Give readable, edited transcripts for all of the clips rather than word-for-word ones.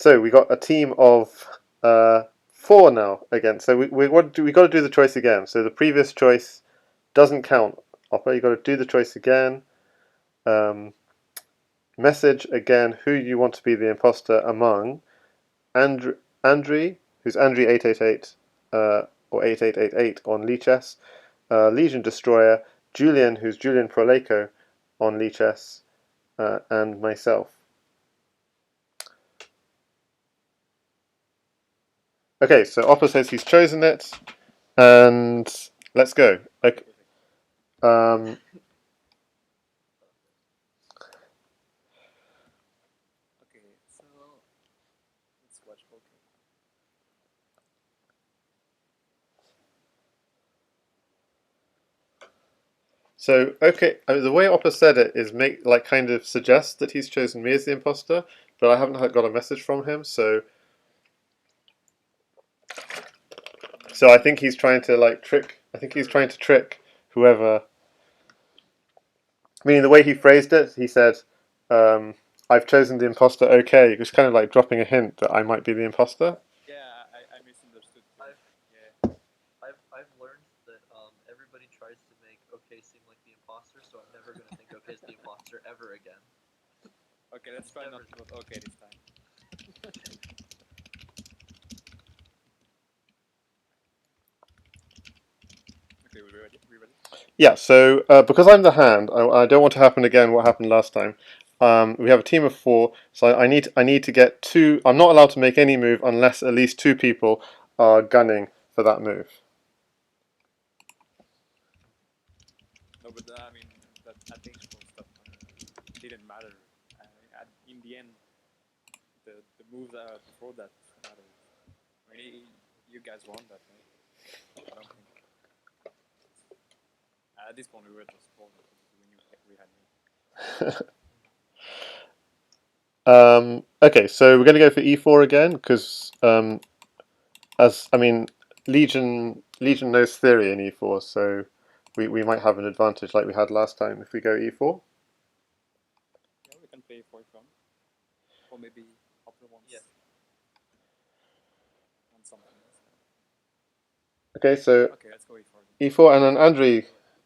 So we got a team of four now again. So we got to do the choice again. So the previous choice doesn't count. Opera, you got to do the choice again. Um, Message again who you want to be the imposter among Andrew, who's Andrew888 or 8888 on Lichess, Legion Destroyer, Julian, who's Julian Proleco on Lichess, and myself. Okay, so Oppa says he's chosen it, and let's go. Okay. Um, Okay, so let's watch poker. so okay, the way Oppa said it is kind of suggests that he's chosen me as the imposter, but I haven't got a message from him, so I think he's trying to trick. I think he's trying to trick whoever. Meaning the way he phrased it, he said, "I've chosen the imposter." Okay, it was kind of like dropping a hint that I might be the imposter. Yeah, I misunderstood. Too. I've learned that everybody tries to make OK seem like the imposter, so I'm never gonna think OK is the imposter ever again. Okay, let's try not to vote OK this time. Okay, we ready? Yeah. So because I'm the hand, I don't want to happen again. What happened last time? We have a team of four, so I need to get two. I'm not allowed to make any move unless at least two people are gunning for that move. No, but I mean that attentional stuff didn't matter. In the end, the moves before that mattered. I mean, you guys won that, right? I don't think. At this point, we were just born because we had me. Okay, so we're going to go for e4 again because, as I mean, Legion knows theory in e4, so we might have an advantage like we had last time if we go e4. Yeah, we can play for fun, or maybe after once. Yeah. On something else. Okay, so okay, let's go e4. e4, and then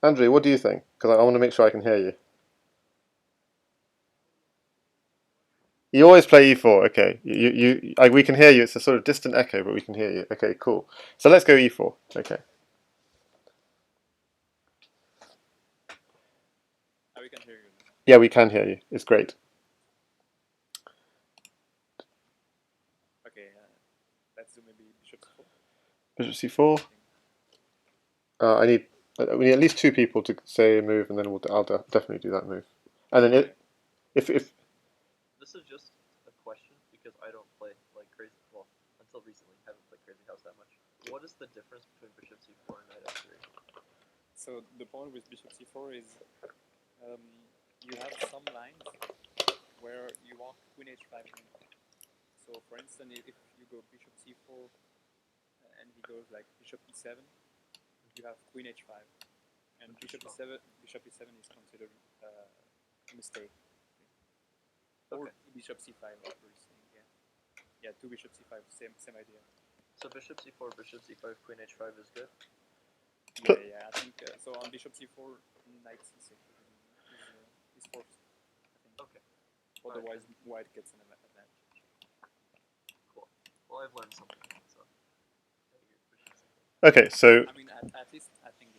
Andrew, what do you think? Because I want to make sure I can hear you. You always play e4. Okay, we can hear you. It's a sort of distant echo, but we can hear you. Okay, cool. So let's go e4. Okay. We can hear you. Yeah, we can hear you. It's great. Okay, let's do maybe bishop c4. Bishop c4. We need at least two people to say a move, and then I'll definitely do that move. And then if this is just a question because I don't play like crazy. Well, until recently, haven't played Crazyhouse that much. What is the difference between bishop c4 and knight f3? So the point with bishop c4 is you have some lines where you want queen h5. So for instance, if you go bishop c4 and he goes like bishop e7, you have queen h5, and bishop e7 is considered a mistake. Or bishop c5, like we're saying, yeah, two bishop c5, same idea. So bishop c4, bishop c5, queen h5 is good. Yeah, I think so. On bishop c4, knight c6 is forced. I think. Okay. Otherwise, white gets an advantage. Cool. Well, I've learned something. okay, so I mean, at least I think.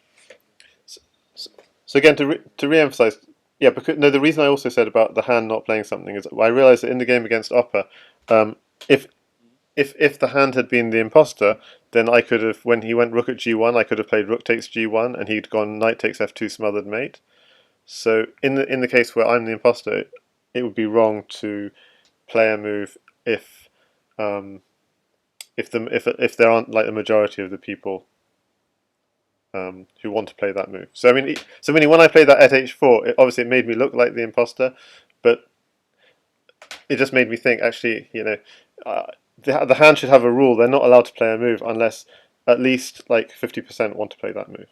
So again, to re-emphasize, yeah, because no, the reason I also said about the hand not playing something is I realized that in the game against Oppa, if the hand had been the imposter, then I could have, when he went rook at g1, I could have played rook takes g1, and he'd gone knight takes f2 smothered mate. So in the case where I'm the imposter, it would be wrong to play a move if if there aren't like the majority of the people who want to play that move. So I mean, when I played that at h4, obviously it made me look like the imposter, but it just made me think. Actually, the hand should have a rule. They're not allowed to play a move unless at least like 50% want to play that move.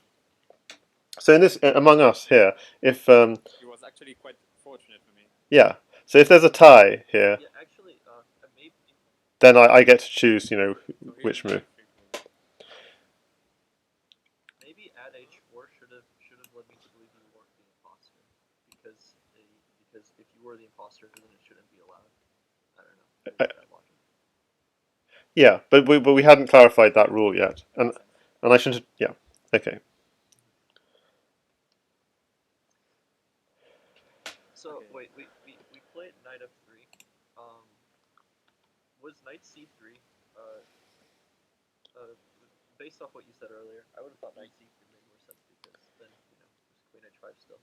So in this Among Us here, if it was actually quite fortunate for me. Yeah. So if there's a tie here. Yeah, actually, then I get to choose, So here which it's move. free for you. Maybe add h4 should have led me to believe you weren't the imposter, because if you were the imposter, then it shouldn't be allowed. I don't know. Maybe bad logic. Yeah, but we hadn't clarified that rule yet, That makes sense. and I should. Yeah, okay. So Okay. wait, we played knight f3. Um, was knight c3? Uh, uh, based off what you said earlier, I would have thought knight c3 made more sense because then there's queen h5 still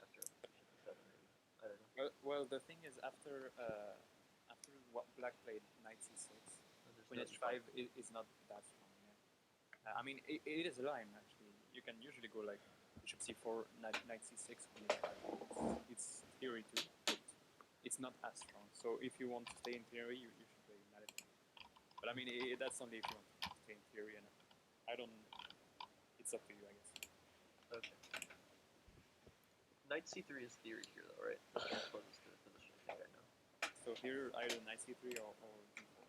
after bishop e7 maybe. I don't know. Well, the thing is, after what black played knight c6, queen h5 is not that strong. Yeah. I mean, it is a line actually. You can usually go like bishop c4, knight c6, queen h5. It's theory too, but it's not as strong. So if you want to stay in theory, you should play knight f5. But I mean, that's only if you want to stay in theory, and I don't. It's up to you, I guess. Okay. Knight c3 is theory here though, right? That's the closest to the position I think I know. So here, either knight c3 or d4.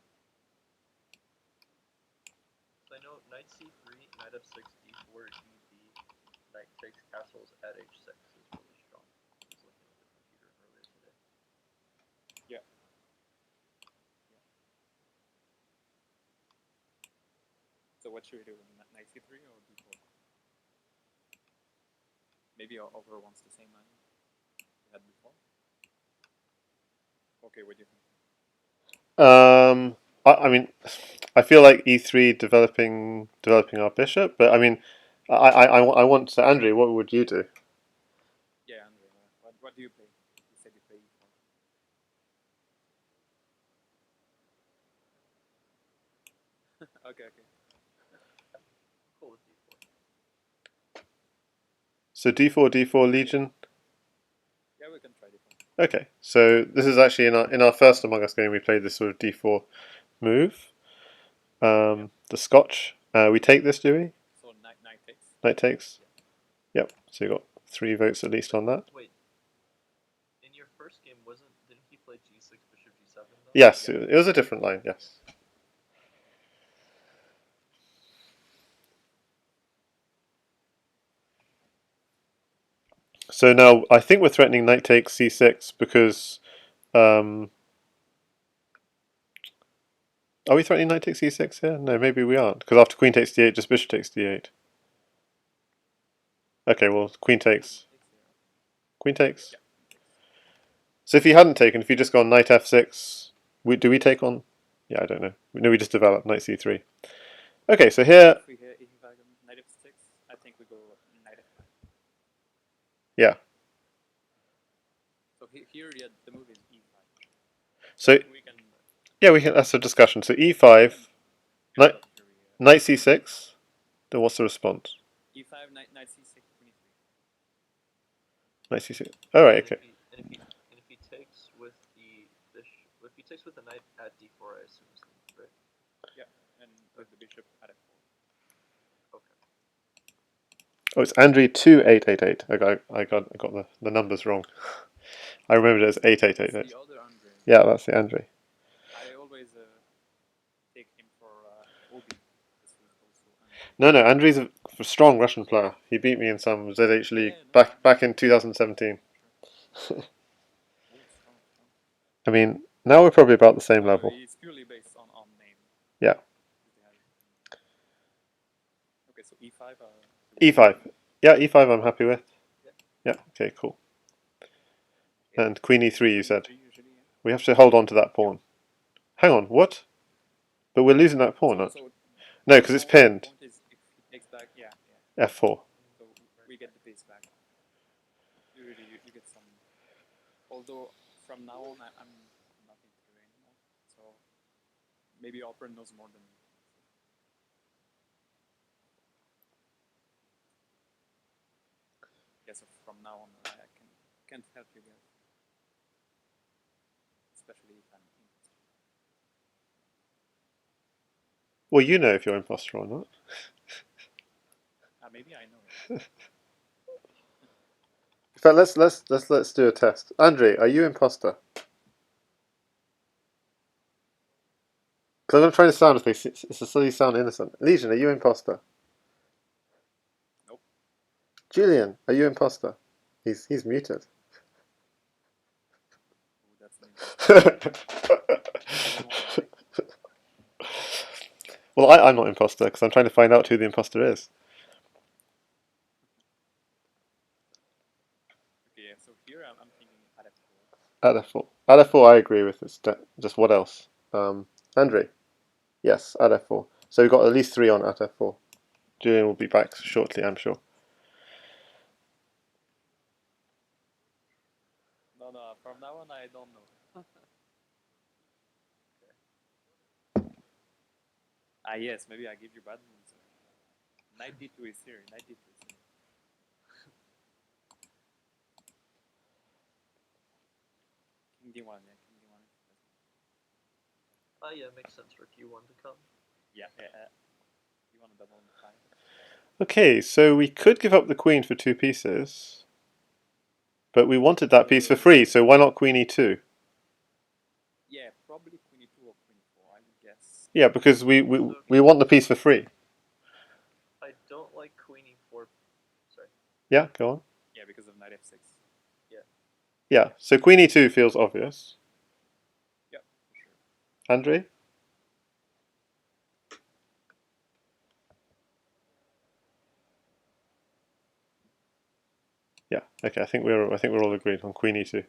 So I know knight c3, knight f6, d4, ed, knight takes castles at h6 is really strong. I was looking at the computer earlier today. Yeah. So what should we do? Knight c3 or d4? Maybe over wants the same line we had before. Okay, what do you think? I mean, I feel like e3 developing our bishop, but I mean, I want to. Andrew, what would you do? Yeah, Andre, what do you play? You said you play e4. Okay. Cool with d4. So d4 Legion. Yeah, we can try d4. Okay, so this is actually in our first Among Us game we played this sort of d4 move. The Scotch. We take this, do we? So knight takes. Knight takes. Yeah. Yep. So you got 3 votes at least on that. Wait. In your first game, didn't he play g6, bishop g7 though? Yes, Yeah. it was a different line. Yes. So now I think we're threatening knight takes c6 because. Are we threatening knight takes c6 here? No, maybe we aren't, because after queen takes d8, just bishop takes d8. Okay, well, queen takes. Queen takes. Yeah. So if he hadn't taken, if he just gone knight f6, do we take on? Yeah, I don't know. No, we just develop knight c3. Okay, so here. If we knight f6, I think we go knight f5. Yeah. So here, yeah, the move is e5. So we can. yeah, we can. That's a discussion. So e5, knight c6. Then what's the response? e5, knight c6, queen e3. Knight c6. All right. Okay. And if he takes with the bishop, if he takes with the knight at d4, I assume is right. Yeah, and with the bishop at f4. Okay. Oh, it's Andrew 2888. I got the numbers wrong. I remembered it as 8888. That's the other Andre. Yeah, that's the Andrew. I always take him for Obi. No, Andrew's a strong Russian player. He beat me in some ZH League back in 2017. I mean, now we're probably about the same level. It's purely based on name. Yeah. Okay, so e5. E5. Yeah, E5 I'm happy with. Yeah, okay, cool. And queen E3 you said. We have to hold on to that pawn. Hang on, what? But we're losing that pawn, aren't we? No, because it's pinned. If he takes back, yeah. F4. So we get the piece back. Usually you get some. Although from now on I'm not into it anymore. So maybe Opera knows more than me. Yeah, so from now on I can't help you guys. Especially if I'm imposter. Well, you know if you're imposter or not. Maybe I know it. In fact, let's do a test. Andre, are you imposter? Because I'm trying to sound it's a silly sound innocent. Legion, are you imposter? Nope. Julian, are you imposter? He's muted. Ooh, that's an interesting question. I don't want to lie. Well, I'm not imposter because I'm trying to find out who the imposter is. Okay, yeah, so here I'm thinking at F4. At F4. At F4, I agree with this. Just what else? Andre? Yes, at F4. So we've got at least 3 on at F4. Julian will be back shortly, I'm sure. No, from now on I don't know. Ah, yes, maybe I give you bad news. Knight D2 is here. Knight D2 is here. King D1, yeah, King D1. Yeah, makes sense for Q1 to come. Yeah. You want to double on the 5? Okay, so we could give up the queen for 2 pieces. But we wanted that piece for free, so why not queen e2? Yeah, probably Queen E2 or Queen E4, I would guess. Yeah, because we want the piece for free. I don't like Queen E4. Sorry. Yeah, go on. Yeah, because of Knight F6. Yeah, so queen e2 feels obvious. Yeah, for sure. Andre? Yeah, okay, I think we're all agreed on queen e2.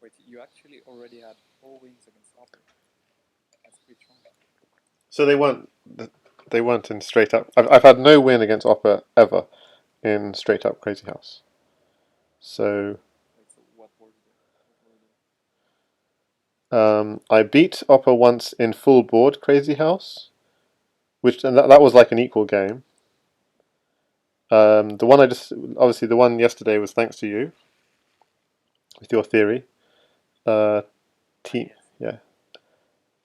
Wait, you actually already had 4 wins against Opper. That's pretty strong. So they weren't in straight up. I've had no win against Opper ever in straight up Crazyhouse. So Wait, so what were they? I beat Opper once in full board Crazyhouse, and that was like an equal game. The one obviously the one yesterday was thanks to you with your theory. Yeah.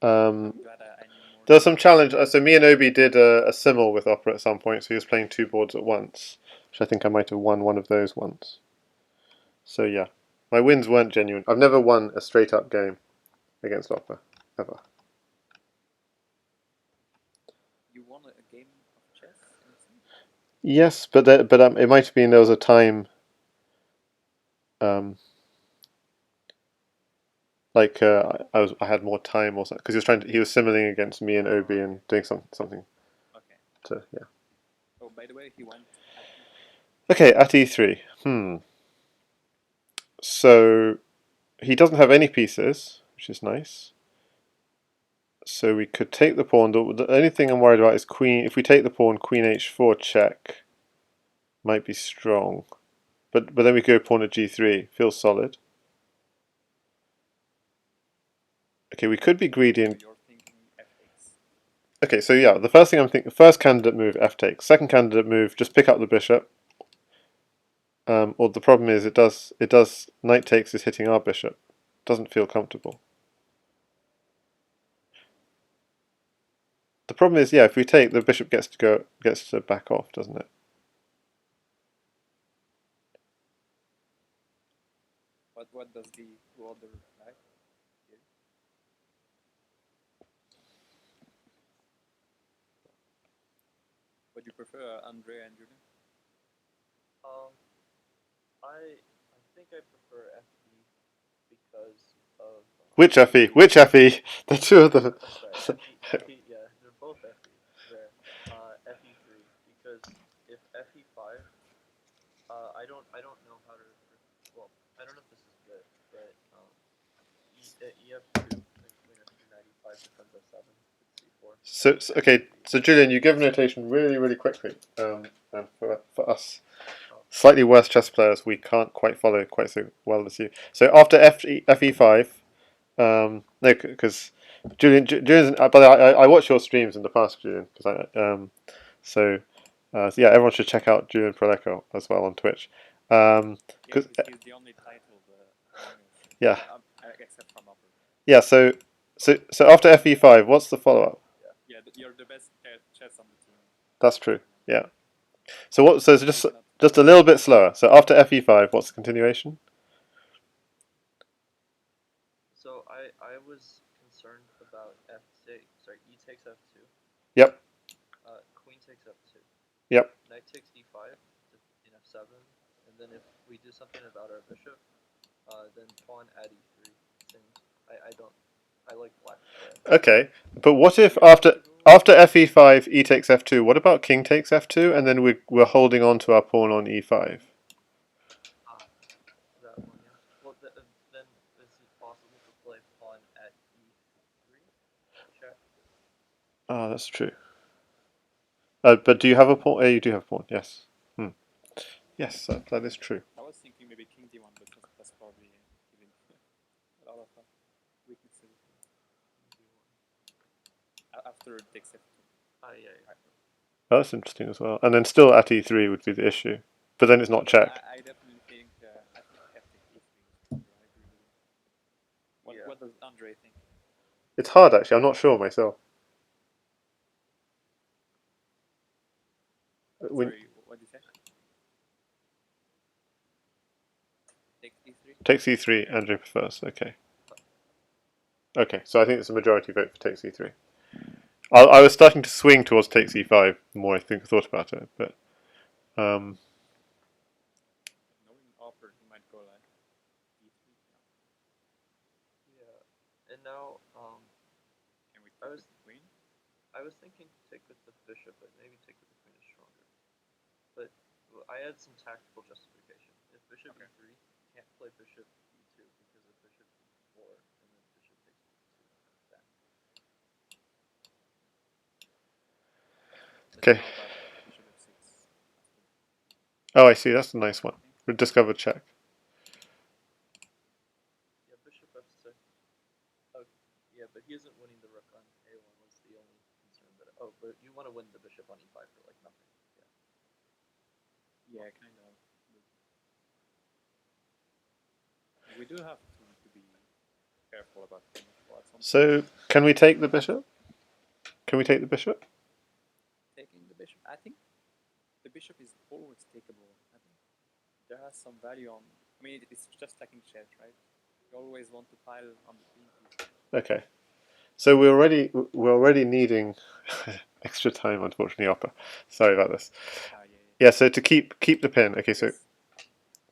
I'm glad I knew more. There was some challenge. So me and Obi did a simul with Opera at some point. So he was playing 2 boards at once, which I think I might have won one of those once. So yeah, my wins weren't genuine. I've never won a straight up game against Opera ever. You won a game of chess in a sim? Yes, but it might have been there was a time. I had more time or something because he was simuling against me and Obi and doing something. Okay. Yeah. Oh, by the way, he went at E3. Okay, at e3. So he doesn't have any pieces, which is nice. So we could take the pawn. The only thing I'm worried about is queen. If we take the pawn, queen h4 check might be strong. But then we go pawn at g3. Feels solid. Okay, we could be greedy and. So you're thinking F takes. Okay, so yeah, the first thing I'm thinking, first candidate move, f takes. Second candidate move, just pick up the bishop. Or the problem is it does knight takes is hitting our bishop. Doesn't feel comfortable. The problem is, yeah, if we take, the bishop gets to back off, doesn't it? What does the other guy here? Would you prefer Andre and Julian? I think I prefer FE because of Which FE? Which FE? The two of them. sorry, FE, yeah, they're both FE. There, FE3 because if FE5, I don't know how to. Well, I don't know if this is good, but EF2 and Queen F2 95 defends F7 with C4. Okay, so Julian, you give notation really quickly, and for us slightly worse chess players, we can't quite follow quite so well as you. So after FE5, no, because Julian's. But I watch your streams in the past, Julian, because so yeah, everyone should check out Julian Proleco as well on Twitch. He's the only title yeah, except from Upper. yeah. So after FE5, what's the follow up? Yeah, you're the best chess on the team. That's true. Yeah. So what? So it's It's not. just a little bit slower. So after fe5, what's the continuation? So I was concerned about e takes f2. Yep. Queen takes f2. Yep. Knight takes d5 in f7, and then if we do something about our bishop, then pawn at e3. Since I don't I like black play. Okay. But what if You want to go? after fe5, e takes f2? What about king takes f2, and then we're holding on to our pawn on e5? That one, yeah. Well, then is it possible to play pawn at e3? Check. Ah, that's true. But do you have a pawn? You do have a pawn. Yes. Yes, that is true. I was thinking maybe king d1, but that's probably giving a lot of weaknesses. After it takes f2. Yeah. Oh, that's interesting as well. And then still at e3 would be the issue, but then it's not check. I definitely think I think f takes e3 is stronger. I agree with you. What does Andre think? It's hard actually. I'm not sure myself. Sorry, what did you say? Takes e3. Takes e3. Andrew prefers. Okay. Okay. So I think it's a majority vote for takes e3. I was starting to swing towards takes e5 the more I thought about it, but Knowing Opper, he might go like e3. Yeah. And now, Can we take with the queen? I was thinking take with the bishop, but maybe take with the queen is stronger. But I had some tactical justification. If bishop e3, can't play bishop e2 because of bishop e4, and then bishop takes e2. That. okay. How about bishop f6? Oh, I see. That's a nice one. Discovered check. Yeah, bishop f6. Oh, yeah, but he isn't winning the rook on a1 was the only concern that. Oh, but you want to win the bishop on e5 for like nothing. Yeah, kind of. We do have to be careful about queen f4 at some point. So can we take the bishop? Can we take the bishop? Taking the bishop, I think the bishop is always takeable. I think there has some value on. I mean, it's just like in chess, right? You always want to pile on the queen piece. Okay. So we're already needing extra time, unfortunately, Oppa. Sorry about this. Yeah. So to keep the pin. Okay. So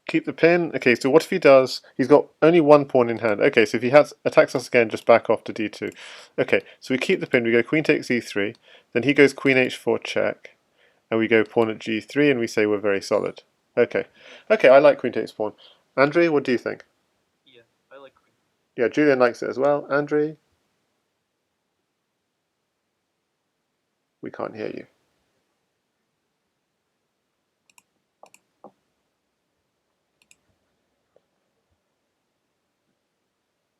keep the pin. Okay. So what if he does? He's got only one pawn in hand. Okay. So if he attacks us again, just back off to d2. Okay. So we keep the pin. We go queen takes e3. Then he goes queen h4 check, and we go pawn at g3, and we say we're very solid. Okay. Okay. I like queen takes pawn. Andre, what do you think? Yeah, I like queen. Yeah, Julian likes it as well. Andre? We can't hear you.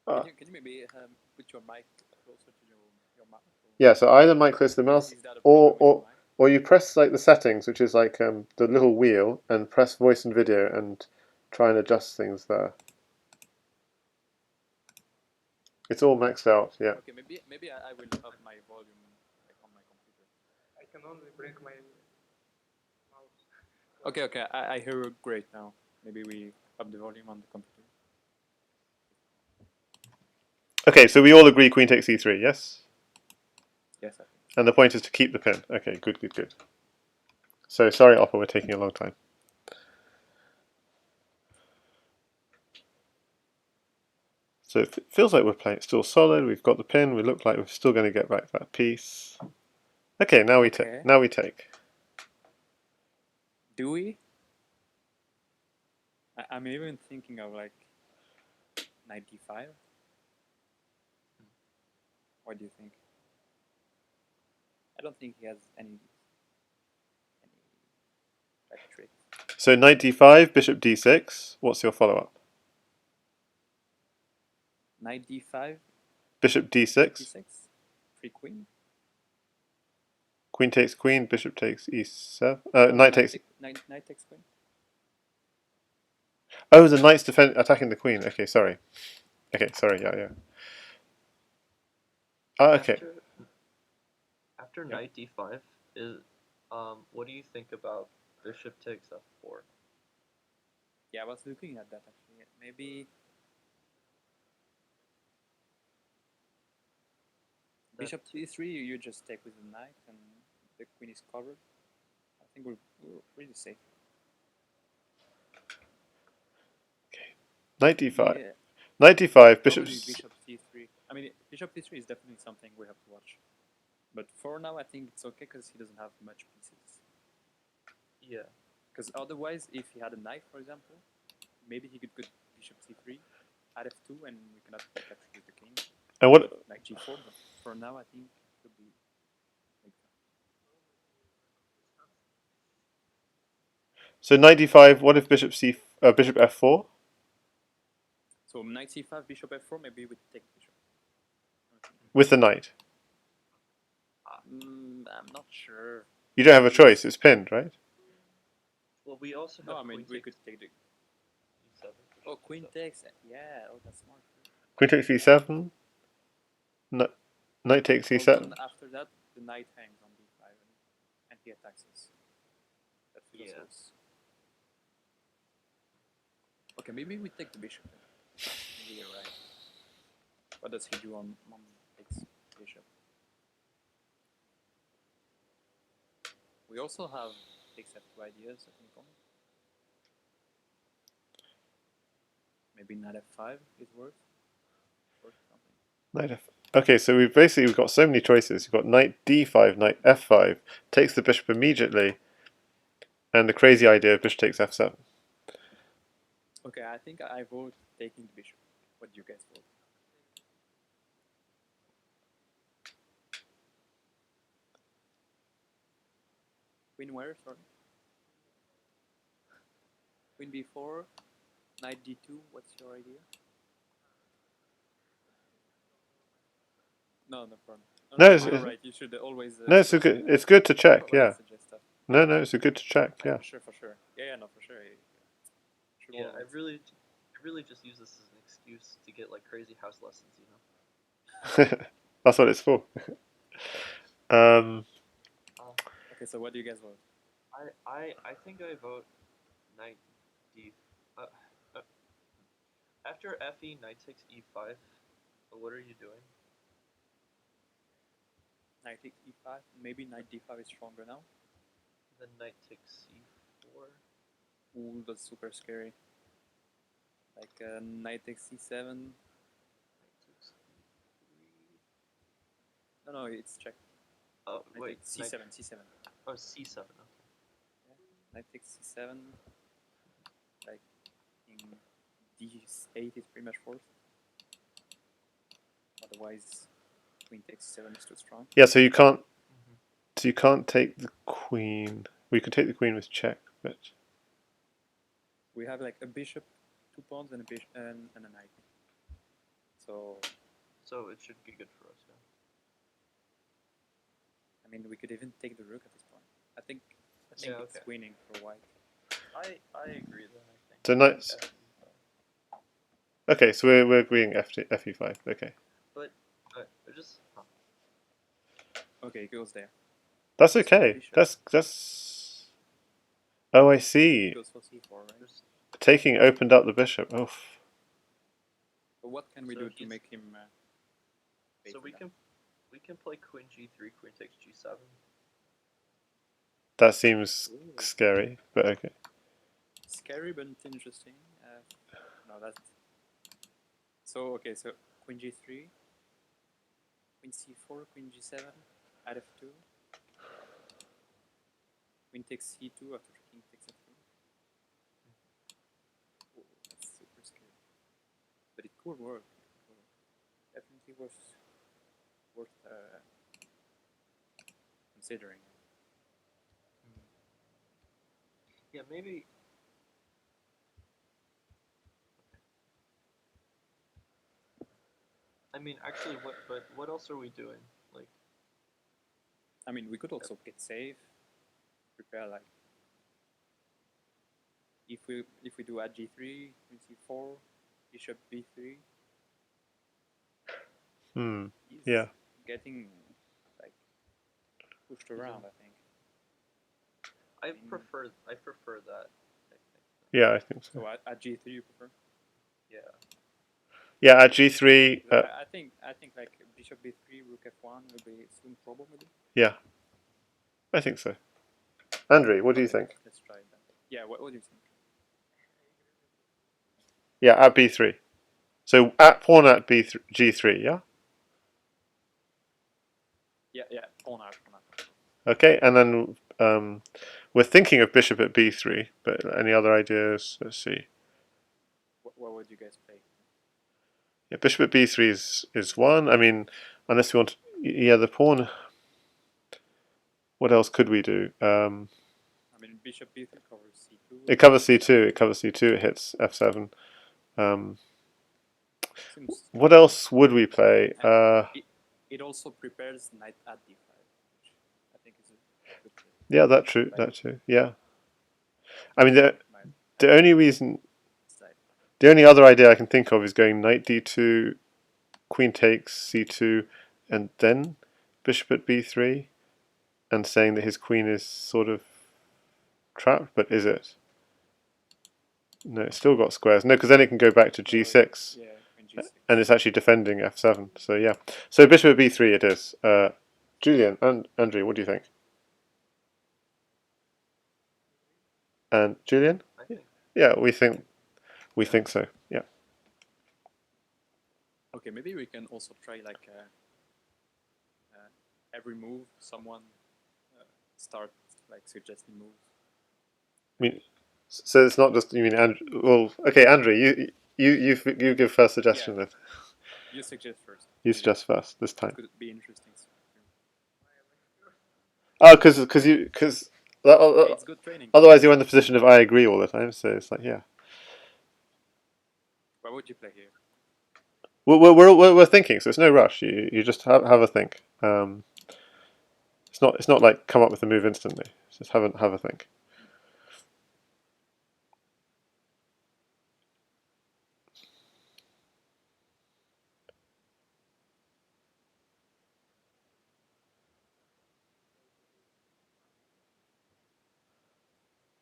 Can you maybe put your mic closer to your mouth? Yeah, so either mic close to the mouse, or you press like the settings, which is like the little wheel, and press voice and video and try and adjust things there. It's all maxed out, yeah. Okay, maybe I will up my volume like on my computer. I can only bring my mouse. Okay, I hear you great now. Maybe we up the volume on the computer. Okay, so we all agree queen takes e3, yes? Yes, I think. And the point is to keep the pin. Okay, good. So sorry, Oppa, we're taking a long time. So it feels like we're playing still solid. We've got the pin. We look like we're still going to get back that piece. Okay, now we take. Now we take. Do we? I'm even thinking of like 95. What do you think? I don't think he has any trick. So knight d5, bishop d6. What's your follow-up? Knight d5. Bishop d6. D6. Free queen. Queen takes queen. Bishop takes e7. Knight takes. Knight takes queen. Oh, the knight's attacking the queen. Okay, sorry. Okay, sorry. Yeah. After after Yeah. knight d5 is what do you think about bishop takes f4? Yeah, I was looking at that actually. Maybe bishop c3, you just take with the knight and the queen is covered. I think we're pretty safe. Knight d5. Yeah, Knight d5, bishop. probably bishop c3. I mean, bishop c3 is definitely something we have to watch. But for now, I think it's okay because he doesn't have much pieces. Yeah. Because otherwise, if he had a knight, for example, maybe he could go bishop c3, at f2, and we cannot take actually the king. And what? Like g4, but for now, I think it could be like that. So knight d5. What if bishop f4? So knight c5, bishop f4, maybe we take bishop. With the knight. I'm not sure. You don't have a choice. It's pinned, right? Well, we also have No, I mean, queen we takes could take the... e7. Oh, queen takes... Yeah, oh, that's smart. Queen takes c7. Knight takes Well, c7. then after that, the knight hangs on d5 and he attacks us. That feels Yeah. us. Okay, maybe we take the bishop then. Maybe you're right. What does he do on takes bishop? We also have takes f2 ideas, I think. Maybe knight f5 is worth something. Knight f. Okay, so we've got so many choices. You've got knight d5, knight f5, takes the bishop immediately, and the crazy idea of bishop takes f7. Okay, I think I vote taking the bishop. What do you guys vote? Queen where, sorry? Queen b4, knight d2, what's your idea? No problem. No, you're right, you should always... no, it's good. It's good to check. Yeah. Suggest stuff. No, it's good to check. Yeah. For sure. Yeah, no, for sure. Yeah, I really just use this as an excuse to get like Crazyhouse lessons, you know. That's what it's for. Okay, so what do you guys vote? I think I vote knight d. After fe, knight takes e5. What are you doing? Knight takes e5. Maybe knight d5 is stronger now. Then knight takes c4. Ooh, that's super scary. Like knight takes c7. Knight takes e3. No, it's check. Oh Knight wait, takes c7, c7. Oh, c7. Okay. Yeah. Knight takes c7. Like in d8 is pretty much forced. Otherwise, queen takes c7 is too strong. Yeah, so you can't. So you can't take the queen. We could take the queen with check, but we have like a bishop, 2 pawns, and a bishop and a knight. So it should be good for us. Yeah. I mean, we could even take the rook at this point. I think it's winning for white. I agree then. I think. So knights. Okay, so we're agreeing fe5. Okay. But just. Okay, it goes there. That's okay. That's. Oh, I see. It goes for c4, right? Taking opened up the bishop. Oof. But what can we do to make him? So we can play queen g3, queen takes g7. That seems scary, but okay. Scary but interesting. No, that's... So, okay, so queen g3, queen c4, queen g7, at f2, queen takes c2 after king takes f2. Oh, that's super scary. But it could work. Definitely worth considering. Yeah, maybe. I mean, actually, what else are we doing? Like, I mean, we could also get safe, prepare like if we do at g3, queen c4, bishop b3. Yeah. Getting like pushed around. I think. I prefer that. I think. Yeah, I think so. So at G3 you prefer? Yeah. Yeah, at G3. I think like Bishop B3, Rook F1 will be soon problem maybe. Yeah, I think so. Andrew, what do you Okay, think? Let's try that. Yeah, what do you think? Yeah, at B3. So at pawn at B3, G3. Yeah. Yeah, pawn out. Okay, and then we're thinking of bishop at B3, but any other ideas? Let's see. What would you guys play? Yeah, bishop at B3 is one. I mean, unless we want, yeah, the pawn. What else could we do? I mean, Bishop B3 covers C2. It covers C2. It covers C2. It hits F7. Seems What else would we play? it also prepares knight at D5, which I think is a good play. Yeah, that true. Like, That too. Yeah. I mean, the my only reason, side. the only other idea I can think of is going knight D2, queen takes C2, and then bishop at B3, and saying that his queen is sort of trapped. But is it? No, it's still got squares. No, because then it can go back to G6, Yeah, queen G6. and it's actually defending F7. So yeah. So bishop at B3 it is. Julian and Andrew, what do you think? And Julian? I think. Yeah, we think so. Yeah. Okay, maybe we can also try like every move someone start like suggesting moves. I mean, so it's not just you mean Andrew. Well, okay, Andrew, you give first suggestion then. You suggest first. You maybe. suggest first this time. Could be interesting. Oh, because It's good training. otherwise you're in the position of I agree all the time. So it's like yeah. What would you play here? We're thinking, so it's no rush. You just have a think. It's not like come up with a move instantly. Just have a think.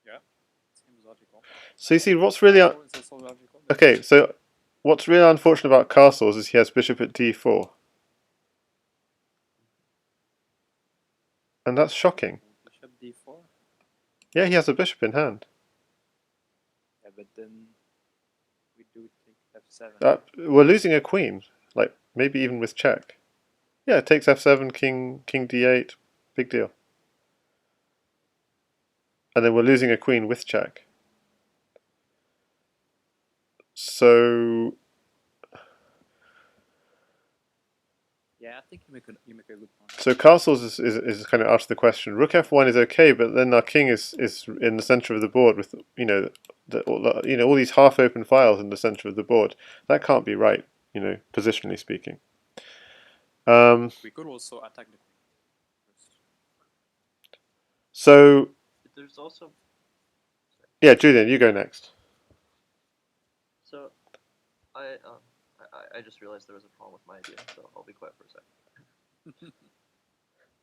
Yeah, seems logical. So you see, what's really It's also logical. okay. So what's really unfortunate about castles is he has bishop at D4, and that's shocking. Bishop D4. Yeah, he has a bishop in hand. Yeah, but then we do take F7. We're losing a queen, like maybe even with check. Yeah, it takes F7, king D8, big deal. And then we're losing a queen with check. So Yeah, I think you make a good point. so castles is kind of out of the question. Rook F1 is okay, but then our king is in the center of the board with all these half open files in the center of the board. That can't be right, positionally speaking. We could also attack the queen first. So There's also. yeah, Julian, you go next. So, I just realized there was a problem with my idea, so I'll be quiet for a second.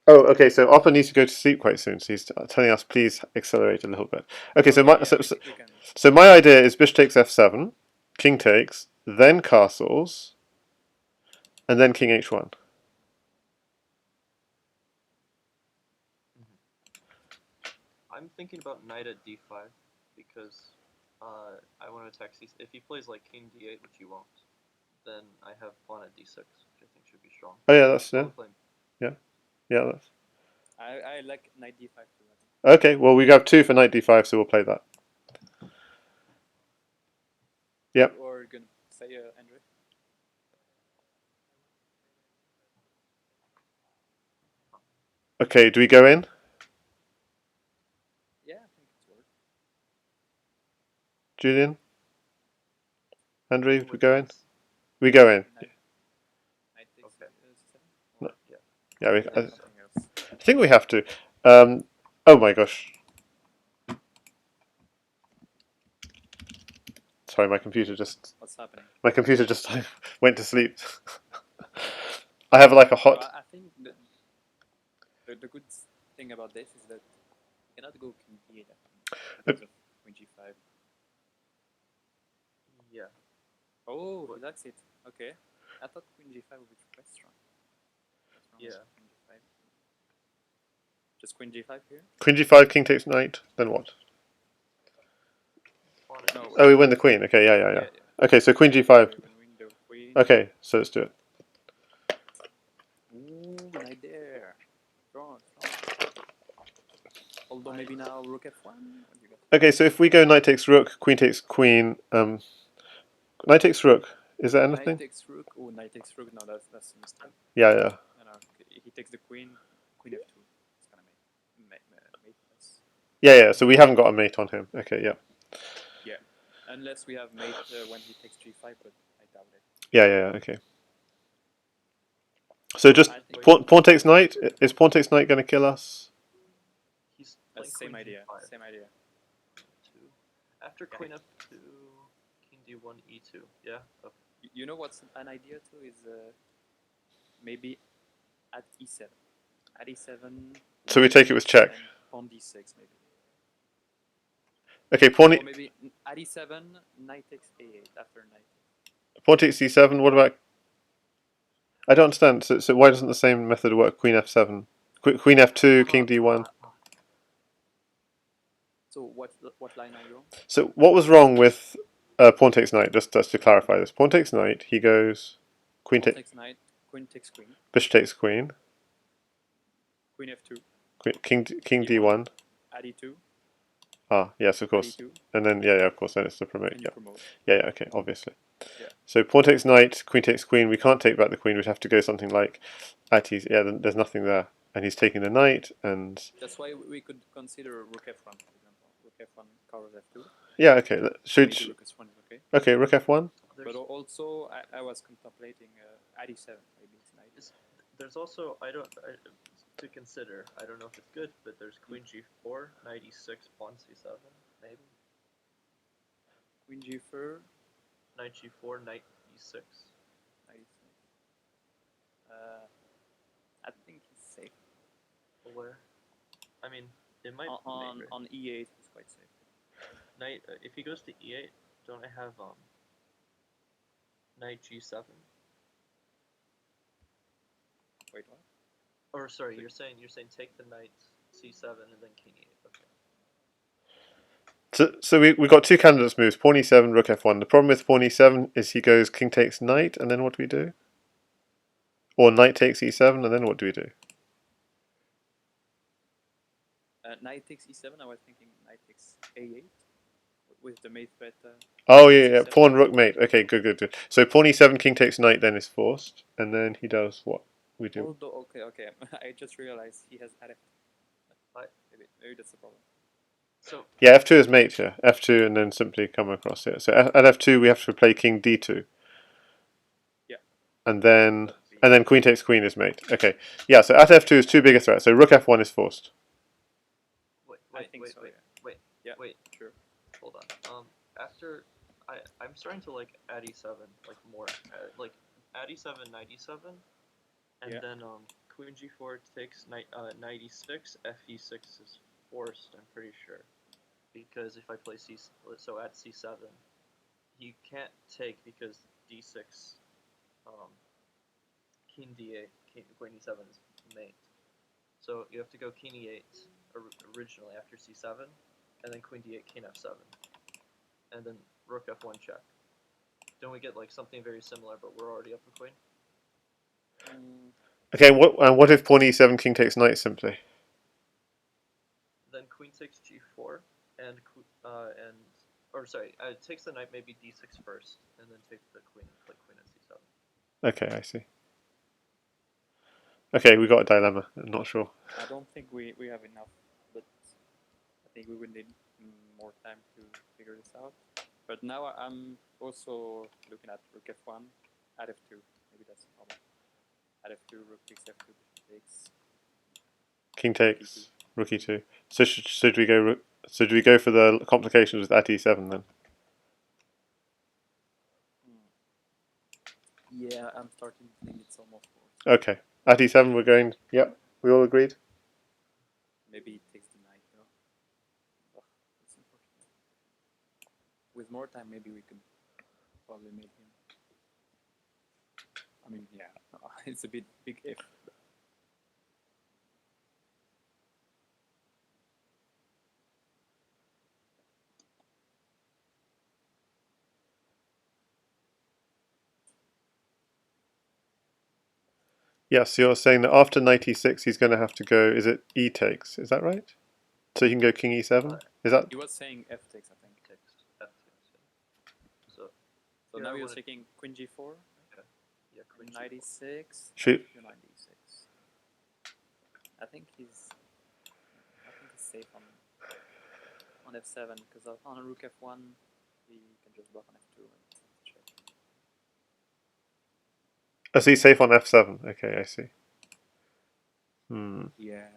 Oh, okay. So Oppa needs to go to sleep quite soon. So he's telling us, please accelerate a little bit. Okay. So so my idea is bishop takes F7, king takes, then castles, and then king H1. I'm thinking about knight at D5 because I want to attack C. If he plays like king D8, which he won't, then I have pawn at D6, which I think should be strong. Oh yeah, that's I'll claim. yeah, that's I like knight D5 too. okay. Well, we have 2 for knight D5, so we'll play that. Yep. Or gonna say Andrew. Okay. Do we go in, Yeah, I think it's worth. Julian? Andrew, do we With go in? this. We go in. Knight takes Okay. 7. No. Yeah. Yeah, Something else. I think we have to. Oh my gosh. Sorry, my computer just What's happening? went to sleep. I have like a hot. I think the good thing about this is that you cannot go king d8 because of queen g5. Yeah. Oh, he likes it. Okay. I thought queen g5 would be quite strong. What's wrong with Yeah. queen g5? Just queen g5 here? Queen g5, king takes knight. Then what? Pawn No. f6. Oh, we win the queen. Okay, yeah. Okay, so queen Yeah, g5. we can win the queen. Okay, so let's do it. Ooh, knight there. Strong. Although maybe now rook f1. What do you got? Okay, so if we go knight takes rook, queen takes queen, knight takes rook. Is that anything? Knight takes rook. Oh, knight takes rook. No, that's a mistake. Yeah. No, he takes the queen. Queen f2. It's gonna make us. Yeah. So we haven't got a mate on him. Okay, yeah. Yeah, unless we have mate when he takes g5, but I doubt it. Yeah. Okay. So just I think pawn takes knight. Is pawn takes knight going to kill us? He's that's playing same queen idea. g5. Same idea. Two. After queen f2, king d1, e2. Yeah. Okay. You know what's an idea too is maybe at e7. At e7. So we take it with check. Pawn d6 maybe. Okay, pawn. Or maybe at e7, knight takes a8 after knight. Pawn takes c7. What about? I don't understand. So why doesn't the same method work? Queen f7, queen f2, king d1. So what line are you on? So what was wrong with pawn takes knight? Just to clarify this, pawn takes knight. He goes queen takes knight, queen takes queen, bishop takes queen, queen f2, king d1. at e2. Ah, yes, of course. E2, and then yeah, of course, then it's the promote. and you promote. Yeah, okay, obviously. Yeah. So pawn takes knight, queen takes queen. We can't take back the queen. We'd have to go something like at e. Yeah, there's nothing there, and he's taking the knight, and that's why we could consider rook f1, for example. Rook f1 covers f2. Yeah, okay. Should Maybe rook f1 is okay. Okay, rook f1. But also, I was contemplating at e7. Maybe it's knight. There's also to consider. I don't know if it's good, but there's queen g4, knight e6, pawn c7, maybe. Queen g4, knight g4, knight e6. Knight e6. I think he's safe. Where? I mean, it might on e8. He's quite safe. Knight. If he goes to e8, don't I have knight g7? Wait, what? Or sorry, you're saying take the knight c7 and then king e8. Okay. So we got two candidates moves, pawn e7, rook f1. The problem with pawn e7 is he goes king takes knight, and then what do we do? Or knight takes e7, and then what do we do? Knight takes e7. I was thinking knight takes a8 with the mate threat. Oh yeah, pawn rook mate. Okay, good. So pawn e7, king takes knight, then is forced, and then he does what we do. Although, okay. I just realized he has at f2. Maybe that's the problem. So yeah, f2 is mate here. F2 and then simply come across here. So at f2 we have to play king d2. Yeah. And then queen takes queen is mate. Okay. Yeah. So at f2 is too big a threat. So rook f1 is forced. Wait. Sure. Hold on. After I'm starting to like at e7 like more. Like at e7, knight e7, and then queen g4 takes knight e6. F e6 is forced. I'm pretty sure, because if I play so at c7, he can't take because d6, king d8, queen e7 is mate. So you have to go king e8 originally after c7, and then queen d8, king f7, and then rook f1 check. Don't we get like something very similar, but we're already up a queen? Okay, what if pawn e7, king takes knight simply? Then queen takes g4, takes the knight maybe d6 first, and then takes the queen, like queen at c7. Okay, I see. Okay, we got a dilemma. I'm not sure. I don't think we have enough, but I think we would need more time to figure this out. But now I'm also looking at rook f1, at f2. Maybe that's the problem. At f2, rook takes f2, bishop takes. King takes, rook e2. So should we go? So do we go for the complications with at e7 then? Yeah, I'm starting to think it's almost forced. Okay, at e7 we're going. Yep, we all agreed. Maybe it takes the knight though. Oh, that's unfortunate. With more time, maybe we could probably make him. I mean, yeah, it's a bit big if. Yes, you're saying that after knight e6 he's going to have to go, is it e takes, is that right? So he can go king e7? Is that... He was saying f takes, I think. Takes F takes. Yeah. So So here now I you're wanna- taking queen g4, Okay. Yeah. Queen knight G4. e6, Shoot. knight e6. I think he's safe on f7 because on a rook f1 he can just block on f2 and check. Oh, so he's safe on f7. Okay, I see. Yeah,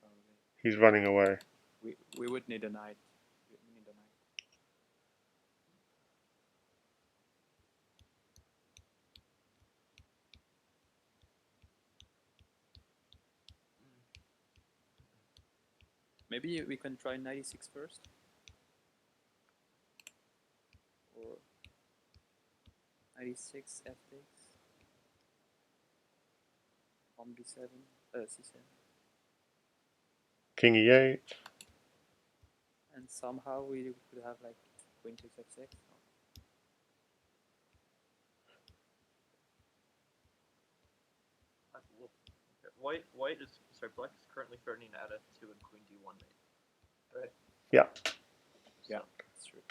probably. He's running away. We would need a knight. We need a knight. Maybe we can try knight e6 first, or knight e6 f takes on b7, c7, King e8. and somehow we could have like queen takes f6. Well, okay. White is sorry. Black is currently threatening at f2 and queen d1 mate. Right. Yeah. Yeah, that's true.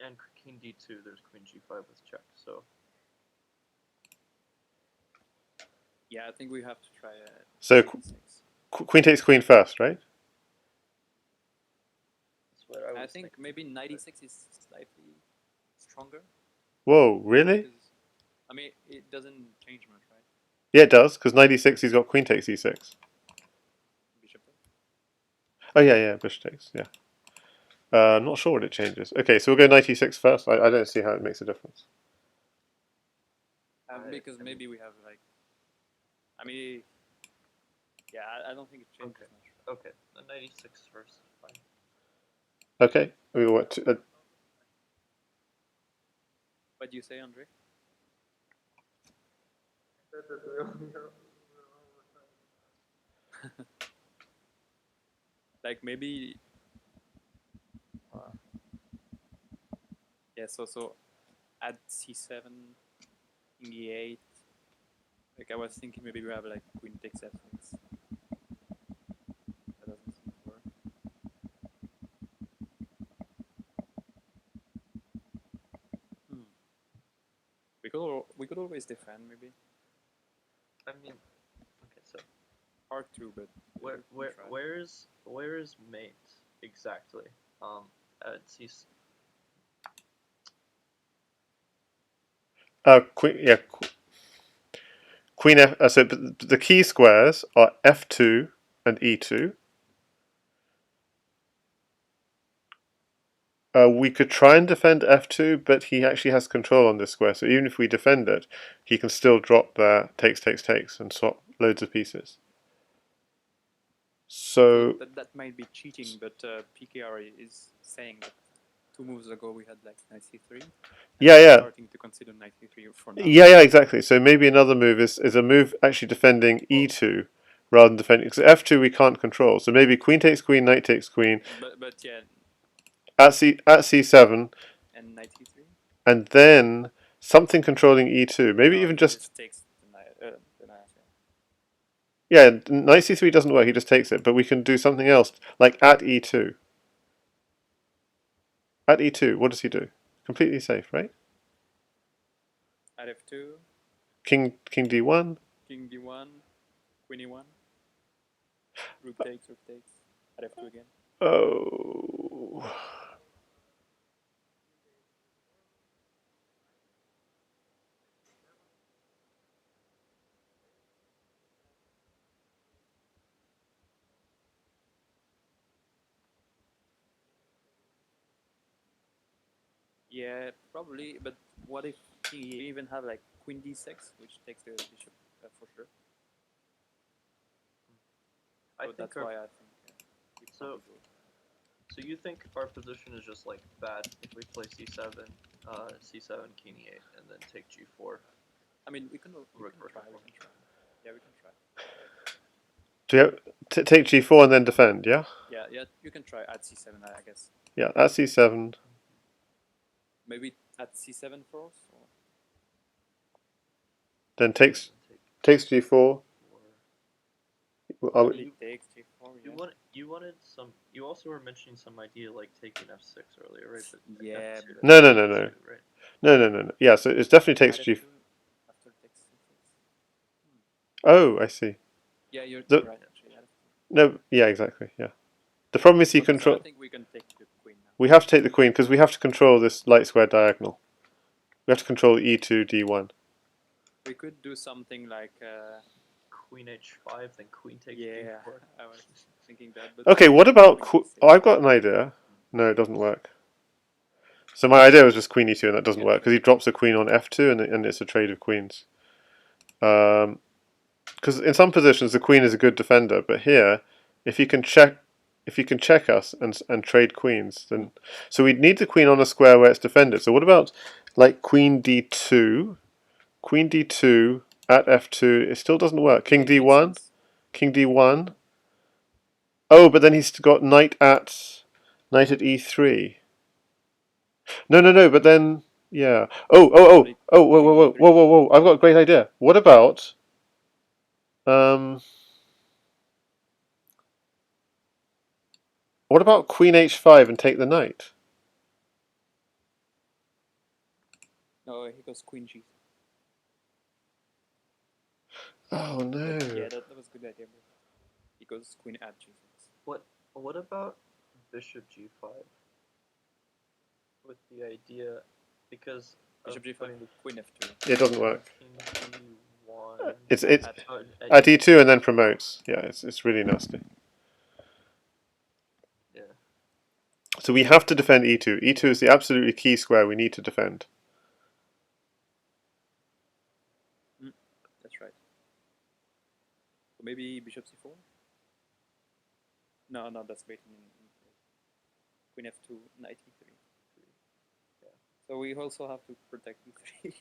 And king d2. There's queen g5 with check. So. Yeah, I think we have to try. So e6. queen takes queen first, right? That's what I was I think thinking. maybe knight e6 is slightly stronger. Whoa, really? Because, I mean, it doesn't change much, right? Yeah, it does, because knight e6 he's got queen takes e6. Bishop takes. Oh yeah, bishop takes, yeah. I'm not sure what it changes. Okay, so we'll go knight e6 first. I don't see how it makes a difference. Because maybe we have like, I mean, yeah, I don't think it changes Okay. much. Okay. The knight e6 first. Fine. Okay, we want to... What do you say, Andre? Like maybe, yeah. So at c7, king e8. Like I was thinking maybe we have like queen takes f6. That doesn't seem to work. We could always defend maybe. I mean, okay. So Hard to, but where is mate exactly? At c. Queen, yeah, queen f... so the key squares are f2 and e2. We could try and defend f2, but he actually has control on this square, so even if we defend it, he can still drop there, takes, and swap loads of pieces. So... that might be cheating, but PKR is saying that 2 moves ago we had like knight c3. Yeah. Starting to consider knight c3 for now. Yeah, exactly. So maybe another move is a move actually defending e2 rather than defending... Because f2 we can't control, so maybe queen takes queen, knight takes queen. But yeah. At c7. And knight c3. And then something controlling e2. Maybe even just takes the knight. Yeah, knight c3 doesn't work. He just takes it. But we can do something else, like at e2. At e2, what does he do? Completely safe, right? At f2. King d1. King d1. Queen e1. Rook takes. At f2 again. Oh. Yeah, probably. But what if he even have like queen d6, which takes the bishop for sure? I So think that's our, why I think we so probably go. so you think our position is just like bad if we play c7, c7, king e8, and then take g4. I mean, we can try. Rook We can f4. try. Yeah, we can try. Do you have, take g4 and then defend? Yeah. Yeah, you can try at c7, I guess. Yeah. At c7. Maybe at c7 for us. Or? Then takes Take g4. four. Are It takes g4. You Yeah. wanted some. You also were mentioning some idea like taking f6 earlier, right? But Yeah. f2, No, no, f2 no, is no. good, right? No. Yeah. So it definitely takes Knight g. f2 after takes c6. Oh, I see. Yeah, you're The- right actually. No. Yeah. Exactly. Yeah. The problem is he So I control. think we can take the queen now. We have to take the queen because we have to control this light square diagonal. We have to control e2, d1. We could do something like. Queen h5, then queen takes Yeah, g4. I was thinking that. But Okay. What maybe about? queen d6. Oh, I've got an idea. No, it doesn't work. So my idea was just queen e2, and that doesn't work because he drops a queen on f2, and it's a trade of queens. Because in some positions the queen is a good defender, but here, if you can check us and trade queens, then so we'd need the queen on a square where it's defended. So what about like queen d2, queen d2 at f2? It still doesn't work. King It makes d1, sense. king d1. Oh, but then he's got knight at e3. No. But then yeah. Whoa. I've got a great idea. What about um. What about queen h5 and take the knight? No, he goes queen g. Oh no. But yeah, that was a good idea. Bro. He goes queen at g6. What about bishop g5? With the idea, because Bishop g5, putting queen f2. It doesn't work. king d1. It's At at e2 and then promotes. Yeah, it's really nasty. Yeah. So we have to defend e2. E2 is the absolutely key square we need to defend. That's right. So maybe bishop c4? No, that's waiting in queen f2, knight e3. Yeah. So we also have to protect e3.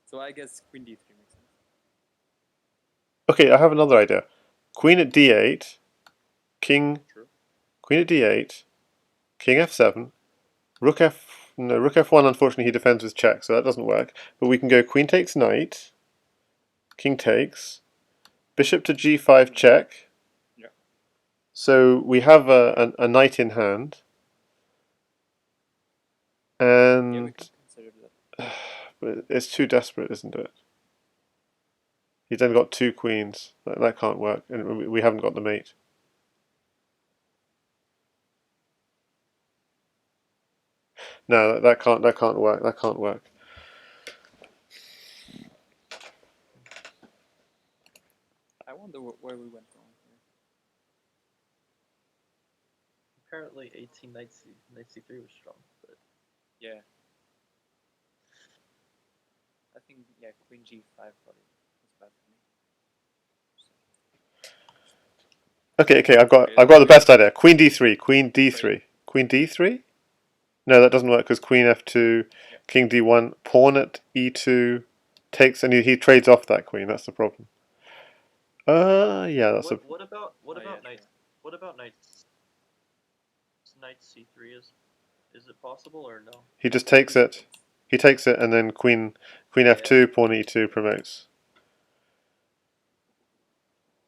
So I guess queen d3 makes sense. Okay, I have another idea. Queen at d8, king. True. Queen at d8, king f7, rook f1. Unfortunately, he defends with check, so that doesn't work. But we can go queen takes knight, king takes, bishop to g5 check. Yeah. So we have a knight in hand. And yeah, we can consider that. but it's too desperate, isn't it? He's then got two queens. That can't work, and we haven't got the mate. No, that can't work. That can't work. I wonder where we went wrong here. Apparently, 18 knight c3 was strong, but Yeah. I think queen g5 probably was bad for me. Okay. I've got the best idea. Queen d3. Queen d3. Queen d3. No, that doesn't work because queen f2, king d1, pawn at e2, takes, and he trades off that queen. That's the problem. Yeah, that's what about knight? Sure. What about knight c3 is it possible or no? He just takes it. He takes it, and then queen f2, pawn e2 promotes.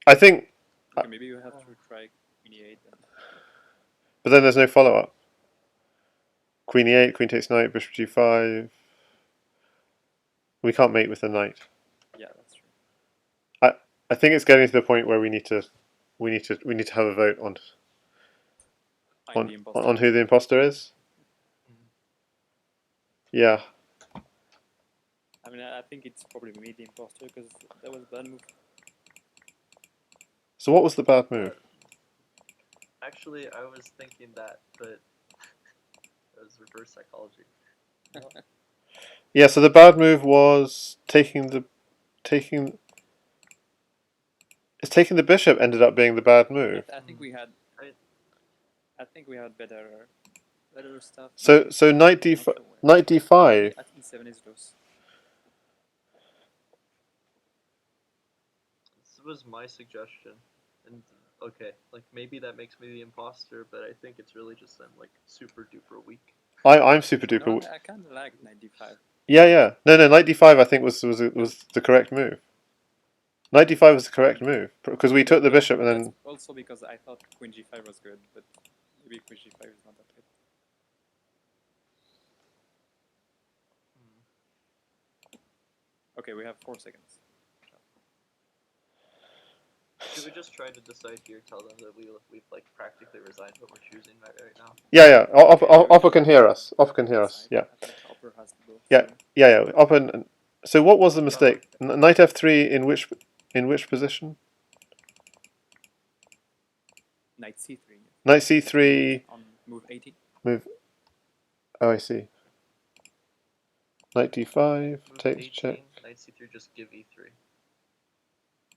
I think. Okay, maybe you have to try queen e8 then. But then there's no follow up. Queen e8, queen takes knight, bishop g5. We can't mate with the knight. Yeah, that's true. I think it's getting to the point where we need to have a vote on who the imposter is. Yeah. I mean, I think it's probably me, the imposter, because that was a bad move. So what was the bad move? Actually, I was thinking that, but it was reverse psychology. Yeah. So the bad move was taking. Because taking the bishop ended up being the bad move. I think we had. I- I think we had better stuff. So knight Not sure where. knight d5. At e7 is loose. This was my suggestion, and okay, like maybe that makes me the imposter, but I think it's really just I'm like super duper weak. I'm super No, duper. I kind of like knight d5. Yeah. No, knight d5 I think was the correct move. Knight d5 was the correct move because we took the bishop and then. That's also because I thought queen g5 was good, but maybe queen g5 is not that good. Okay, we have 4 seconds. Should we just try to decide here? Tell them that we've like practically resigned what we're choosing right now. Yeah. Opper can hear us. Opper can hear us. Yeah. I think Opper has to go. Yeah. So Yeah. Opper. So what was the mistake? Knight f3 in which position? knight c3. Knight c3. On move 80. Move. Oh, I see. Knight d5 Move takes 18, check. knight c3, just give e3.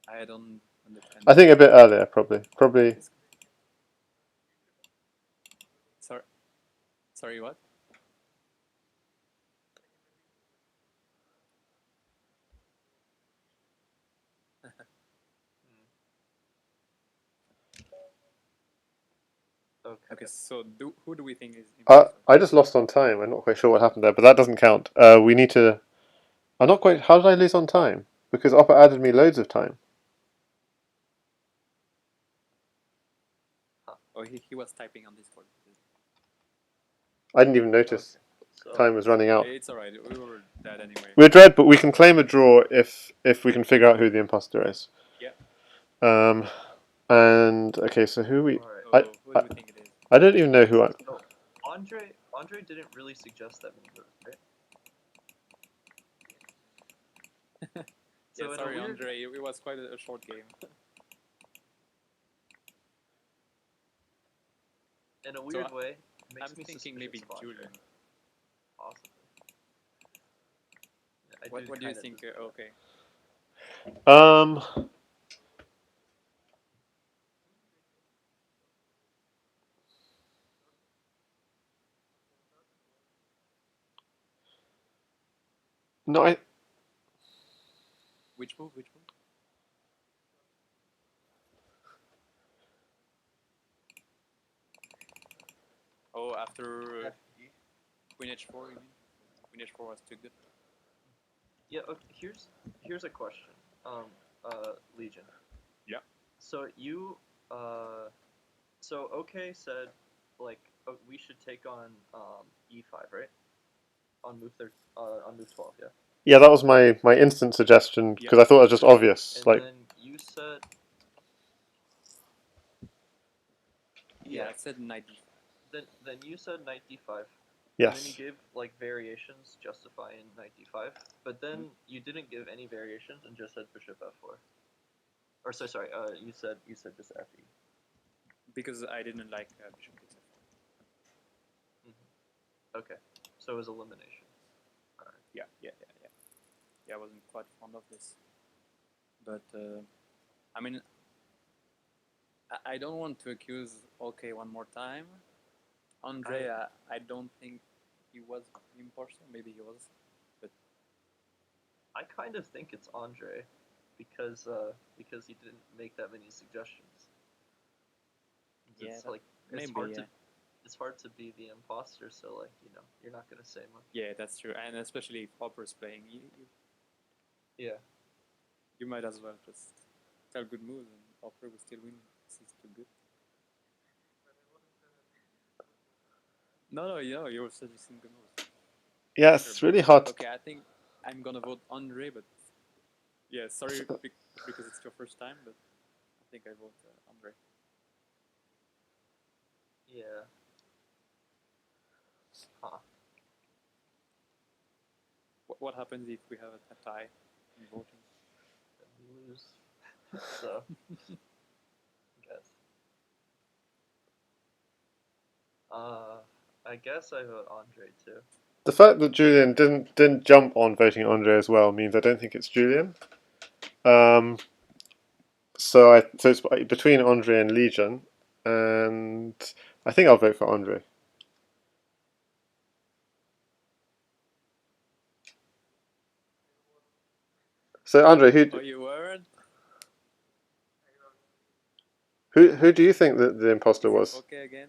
I don't understand. I think a bit earlier, probably. Sorry, what? Okay, so who do we think is imposter? I just lost on time. I'm not quite sure what happened there, but that doesn't count. We need to. I'm not quite. How did I lose on time? Because Opper added me loads of time. Oh, he was typing on Discord. I didn't even notice So, time was running out. It's alright, we were dead anyway. We're dread, but we can claim a draw if we can figure out who the imposter is. Yeah. And okay, so who we? alright. So who do we think it is? I don't even know who I. Oh, Andre didn't really suggest that move, right? Yeah, in a sorry, weird- Andre. It was quite a short game. In a weird way, it I'm makes me thinking maybe suspicious of Andre. Julian. Possibly. Yeah, What do you think? Okay. No, I. Which move? Oh, after Queen h4, you mean? Queen h4 was too good. Yeah. Okay, here's a question. Legion. Yeah. So you so OK said like we should take on e5, right? On move on move 12, yeah. Yeah, that was my instant suggestion because I thought it was just obvious. And Like, then you said Yeah, I said knight d5. then you said knight d5. yes. And then you gave like variations justifying knight d5, but then you didn't give any variations and just said bishop f4. Or sorry, you said just fe. Because I didn't like bishop takes f4. Okay, so it was elimination. Alright. Yeah, I wasn't quite fond of this. But, I mean, I don't want to accuse OK one more time. Andre, I don't think he was impartial. Maybe he was. But I kind of think it's Andre because he didn't make that many suggestions. It's like it's hard to be the imposter, so like you're not gonna say much. Yeah, that's true, and especially if Opper's playing, Yeah. You might as well just tell good moves, and Opper will still win. This is too good. No, you're suggesting good moves. Yeah, it's really hard. Okay, I think I'm gonna vote Andre, but yeah, sorry because it's your first time, but I think I vote Andre. Yeah. Huh. What happens if we have a tie in voting? Then we lose. So, I guess I vote Andre too. The fact that Julian didn't jump on voting Andre as well means I don't think it's Julian. So So it's between Andre and Legion, and I think I'll vote for Andre. So Andre, Oh, you weren't? who do you think that the imposter Is it was? okay again?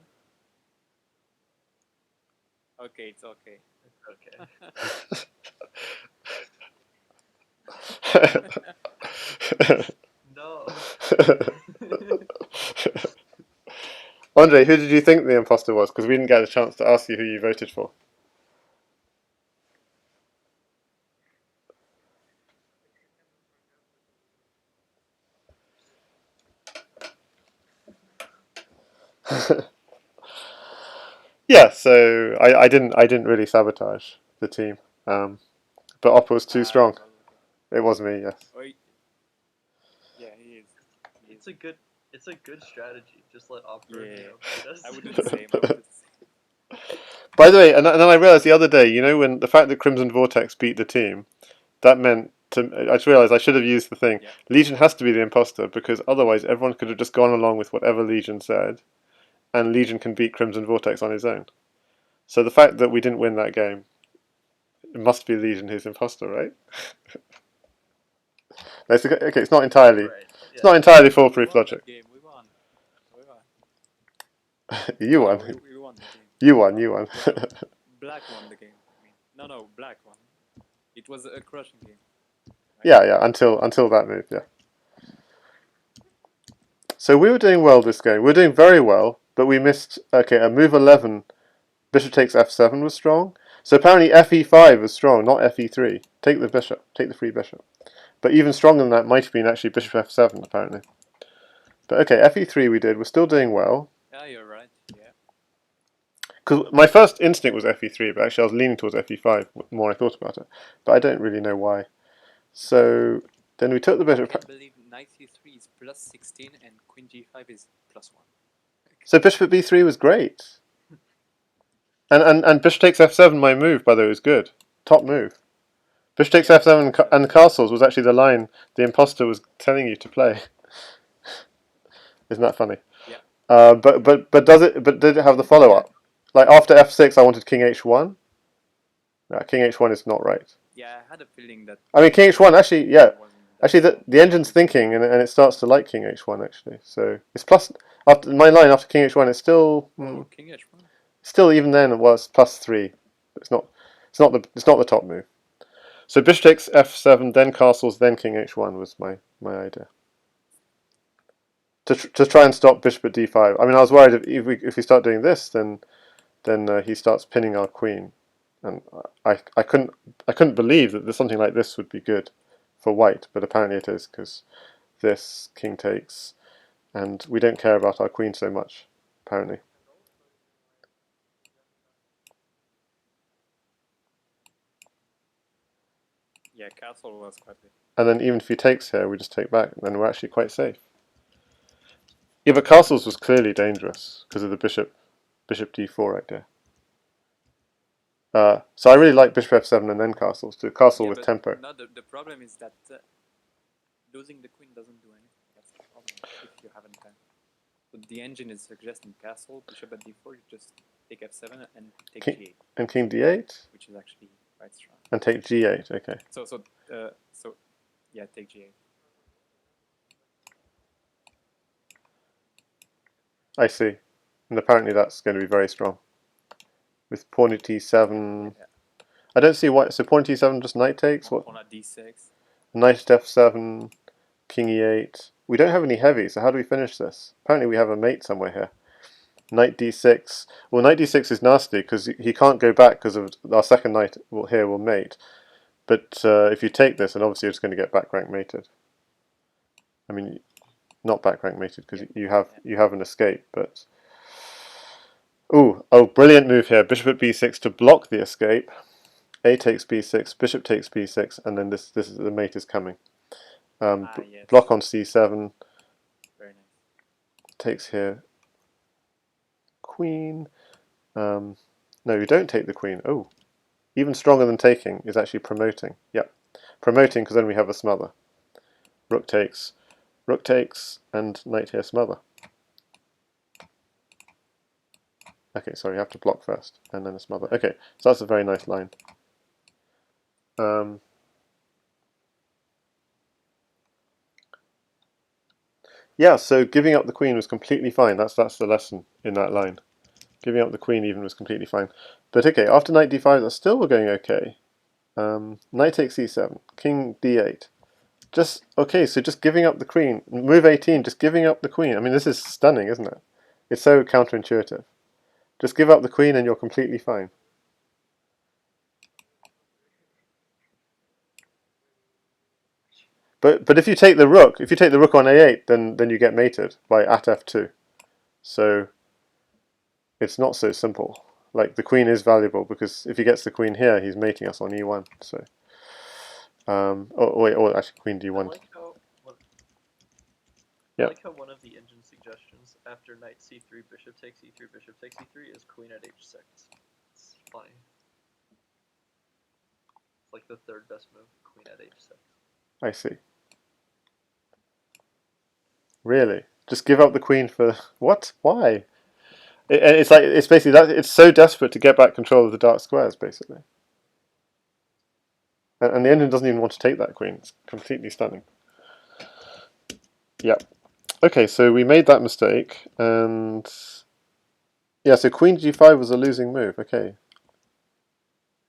Okay, it's okay. Okay. No. Andre, who did you think the imposter was? Because we didn't get a chance to ask you who you voted for. Yeah, so I didn't really sabotage the team, but Oppa was too strong. It was okay. It was me, yes. Oh, yeah, he is. He is. It's a good strategy. Just let Opera, Yeah. beat us. I would do the same. I would do the same. By the way, and then I realized the other day, you know, when the fact that Crimson Vortex beat the team, that meant I just realized I should have used the thing. Yeah. Legion has to be the imposter because otherwise everyone could have just gone along with whatever Legion said, and Legion can beat Crimson Vortex on his own. So the fact that we didn't win that game, it must be Legion who's imposter, right? No, okay, it's not entirely. Right. It's not Yeah. entirely We foolproof won logic. that game. We won. We won. You No, won. we won the game. You won. You won. Well, Black won the game. I mean, no, Black won. It was a crushing game. Right? Yeah. Until that move. Yeah. So we were doing well this game. We were doing very well, but we missed. Okay, a move 11. Bishop takes f7 was strong. So apparently fe5 was strong, not fe3. Take the bishop. Take the free bishop. But even stronger than that might have been actually bishop f7 apparently. But okay, fe3 we did. We're still doing well. Yeah, you're right. Yeah. Because my first instinct was fe3, but actually I was leaning towards fe5 the more I thought about it. But I don't really know why. So then we took the I bishop. can't believe knight c3 is plus 16 and queen g5 is plus 1. So bishop at b3 was great. And bishop takes f7, my move, by the way, was good. Top move. Bishop takes Yeah, f7 and castles was actually the line the imposter was telling you to play. Isn't that funny? Yeah. But did it have the follow up? Like after f6, I wanted king h1. No, king h1 is not right. Yeah, I had a feeling that. I mean, king h1 actually, yeah. wasn't that Actually, strong. the engine's thinking, and it starts to like king h1 actually. So it's plus after my line after king h1. It's still Oh, king h1. still even then it was +3. It's not the top move. So bishop takes f7, then castles, then king h1 was my idea. To try and stop bishop at d5. I mean, I was worried if we start doing this, then he starts pinning our queen, and I couldn't believe that something like this would be good for white, but apparently it is because this king takes, and we don't care about our queen so much apparently. Yeah, castle was quite good. And then even if he takes here, we just take back, and then we're actually quite safe. Yeah, but castles was clearly dangerous because of the bishop d4 right there. So I really like bishop f7 and then castles. To castle Yeah, with but tempo. no, the problem is that losing the queen doesn't do anything. That's the problem if you haven't done. So the engine is suggesting castle, bishop at d4, you just take f7 and take g8. And king d8? Which is actually quite strong. And take g8, okay. So yeah, take g8. I see. And apparently that's going to be very strong. With pawn at t7. Yeah. I don't see why. So pawn at t7 just knight takes? What? Pawn at d6. Knight at f7, king e8. We don't have any heavy, so how do we finish this? Apparently we have a mate somewhere here. Knight d6. Well, knight d6 is nasty because he can't go back because of our second knight here will mate. But if you take this, then obviously it's going to get back rank mated. I mean, not back rank mated because you have an escape, but oh, brilliant move here. Bishop at b6 to block the escape. A takes b6, bishop takes b6, and then this is the mate is coming. Yes. Block on c7. Very nice. Takes here. Queen. No, you don't take the queen. Oh, even stronger than taking is actually promoting. Yep, promoting because then we have a smother. Rook takes. rook takes, and knight here smother. Okay, sorry, you have to block first, and then a smother. Okay, so that's a very nice line. Yeah, so giving up the queen was completely fine. That's the lesson in that line. Giving up the queen even was completely fine. But okay, after knight d5, that's still going okay. Knight takes e7, king d8. Just okay, so just giving up the queen. Move 18, just giving up the queen. I mean, this is stunning, isn't it? It's so counterintuitive. Just give up the queen and you're completely fine. But if you take the rook, on a8, then you get mated by at f2. So it's not so simple. Like the queen is valuable because if he gets the queen here, he's mating us on e1. So or actually queen d1. I like how one of the engine suggestions after knight c3, bishop takes e3, bishop takes e3 is queen at h6. It's funny. It's like the third best move, queen at h6. I see. Really? Just give up the queen for what? Why? It's like it's basically that. It's so desperate to get back control of the dark squares, basically. And the engine doesn't even want to take that queen. It's completely stunning. Yep. Okay, so we made that mistake, and yeah, so queen g5 was a losing move. Okay,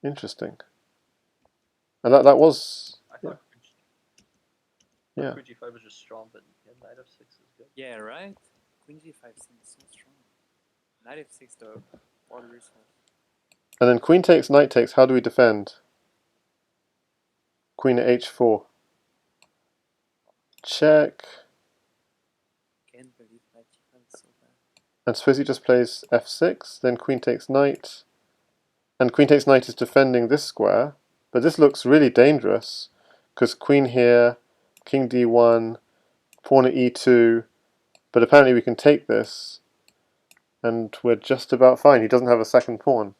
interesting. And that was Queen g5 was just strong, but knight f6 is good. Yeah, right. Queen g5 seems so strong. Knight f6 though, all the resource. And then queen takes, knight takes. How do we defend? Queen at h4. Check. Can't believe knight g5 is so bad. And suppose he just plays f6, then queen takes knight. And queen takes knight is defending this square, but this looks really dangerous because queen here, king d1, pawn at e2, but apparently we can take this and we're just about fine. He doesn't have a second pawn.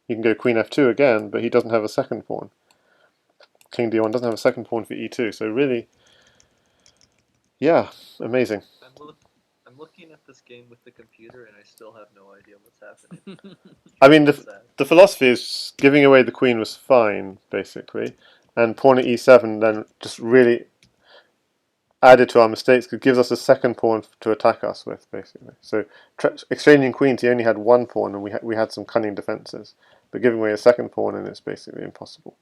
He can go queen f2 again, but he doesn't have a second pawn. King d1 doesn't have a second pawn for e2, so really, yeah, amazing. I'm looking at this game with the computer and I still have no idea what's happening. I mean, the philosophy is giving away the queen was fine, basically, and pawn at e7 then just really added to our mistakes. It gives us a second pawn to attack us with, basically. So exchanging queens, he only had one pawn, and we had some cunning defenses. But giving away a second pawn, and it's basically impossible.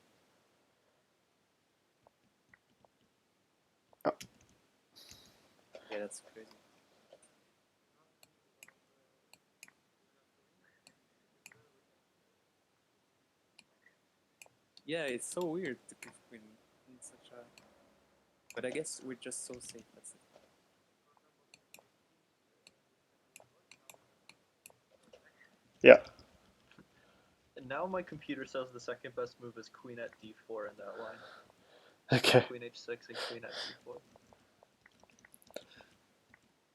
Oh. Yeah, that's crazy. Yeah, it's so weird to give queen in such a. But I guess we're just so safe. That's it. Yeah. And now my computer says the second best move is queen at d4 in that line. Okay. Queen h6 and queen at d4.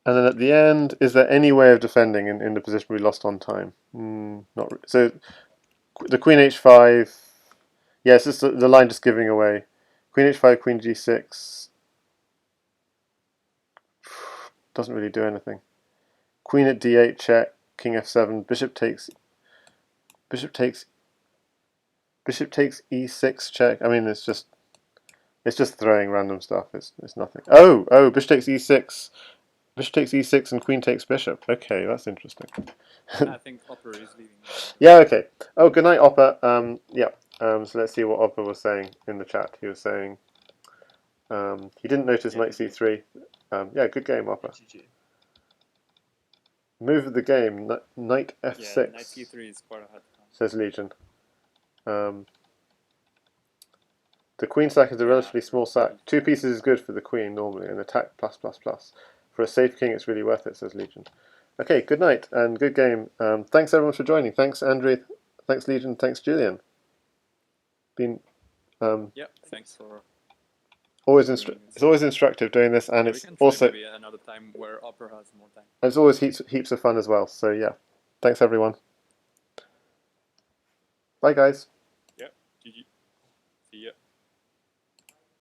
And then at the end, is there any way of defending in the position we lost on time? Not really. So the queen h5. Yes, it's the line just giving away. Queen h5, queen g6. Doesn't really do anything. Queen at d8 check, king f7, bishop takes e6 check. I mean, it's just throwing random stuff. It's nothing. Oh, bishop takes e6. Bishop takes e6 and queen takes bishop. Okay, that's interesting. I think Opera is leaving. Yeah, okay. Oh, good night, Oppa. Yeah. So let's see what Oppa was saying in the chat. He was saying he didn't notice knight c3. Yeah, good game, Oppa. Move of the game, knight f6. Yeah, knight c3 is quite a hard time. Says Legion. The queen sack is a relatively small sack. 2 pieces is good for the queen normally, and attack plus plus plus. For a safe king, it's really worth it, says Legion. Okay, good night and good game. Thanks everyone for joining. Thanks Andrew, thanks Legion, thanks Julian. Been yeah, thanks for. It's always instructive doing this, and it's also maybe another time where Opera has more time. It's always heaps of fun as well. So yeah, thanks everyone. Bye guys.